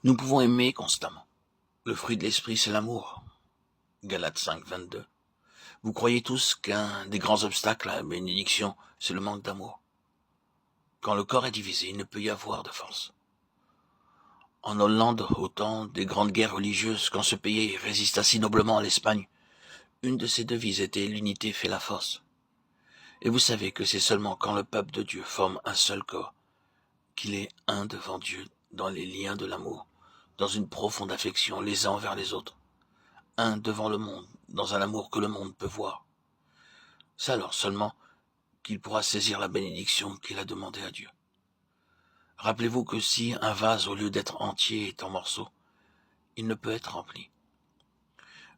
Nous pouvons aimer constamment. Le fruit de l'esprit, c'est l'amour. Galates 5, 22. Vous croyez tous qu'un des grands obstacles à la bénédiction, c'est le manque d'amour. Quand le corps est divisé, il ne peut y avoir de force. En Hollande, au temps des grandes guerres religieuses, quand ce pays résista si noblement à l'Espagne, une de ses devises était « l'unité fait la force ». Et vous savez que c'est seulement quand le peuple de Dieu forme un seul corps qu'il est un devant Dieu dans les liens de l'amour, dans une profonde affection les uns envers les autres, un devant le monde, dans un amour que le monde peut voir. C'est alors seulement qu'il pourra saisir la bénédiction qu'il a demandée à Dieu. Rappelez-vous que si un vase, au lieu d'être entier, est en morceaux, il ne peut être rempli.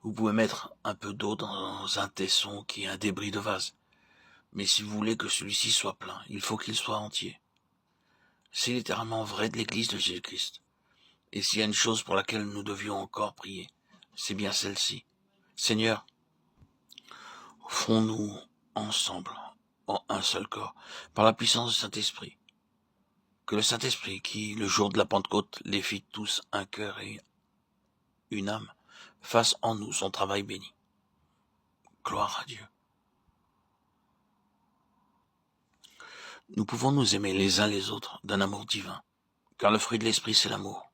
Vous pouvez mettre un peu d'eau dans un tesson qui est un débris de vase, mais si vous voulez que celui-ci soit plein, il faut qu'il soit entier. C'est littéralement vrai de l'Église de Jésus-Christ. Et s'il y a une chose pour laquelle nous devions encore prier, c'est bien celle-ci. Seigneur, fonds-nous ensemble en un seul corps, par la puissance du Saint-Esprit. Que le Saint-Esprit, qui, le jour de la Pentecôte, les fit tous un cœur et une âme, fasse en nous son travail béni. Gloire à Dieu. Nous pouvons nous aimer les uns les autres d'un amour divin, car le fruit de l'Esprit, c'est l'amour.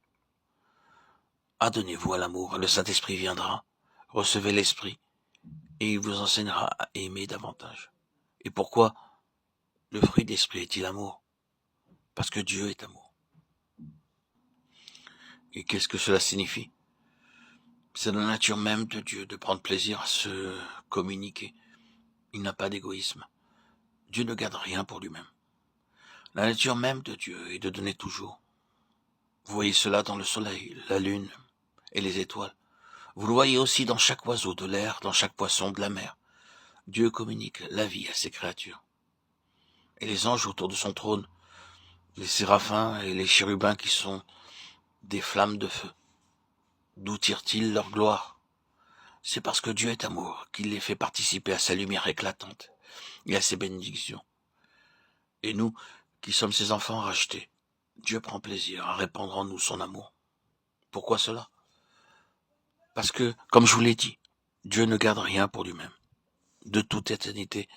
Adonnez-vous à l'amour, le Saint-Esprit viendra, recevez l'Esprit, et il vous enseignera à aimer davantage. Et pourquoi le fruit de l'Esprit est-il amour? Parce que Dieu est amour. Et qu'est-ce que cela signifie? C'est la nature même de Dieu de prendre plaisir à se communiquer. Il n'a pas d'égoïsme. Dieu ne garde rien pour lui-même. La nature même de Dieu est de donner toujours. Vous voyez cela dans le soleil, la lune et les étoiles. Vous le voyez aussi dans chaque oiseau de l'air, dans chaque poisson de la mer. Dieu communique la vie à ses créatures. Et les anges autour de son trône, les séraphins et les chérubins qui sont des flammes de feu. D'où tirent-ils leur gloire? C'est parce que Dieu est amour qu'il les fait participer à sa lumière éclatante et à ses bénédictions. Et nous, qui sommes ses enfants rachetés, Dieu prend plaisir à répandre en nous son amour. Pourquoi cela? Parce que, comme je vous l'ai dit, Dieu ne garde rien pour lui-même. De toute éternité,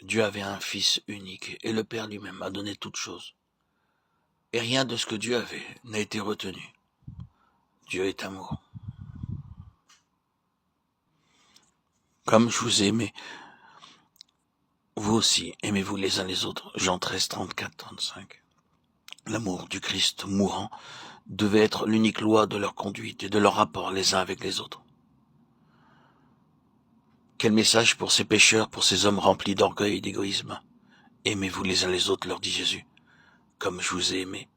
Dieu avait un Fils unique et le Père lui-même a donné toutes choses. Et rien de ce que Dieu avait n'a été retenu. Dieu est amour. Comme je vous ai aimé, vous aussi aimez-vous les uns les autres. Jean 13, 34, 35. L'amour du Christ mourant devait être l'unique loi de leur conduite et de leur rapport les uns avec les autres. Quel message pour ces pécheurs, pour ces hommes remplis d'orgueil et d'égoïsme. Aimez-vous les uns les autres, leur dit Jésus, comme je vous ai aimé.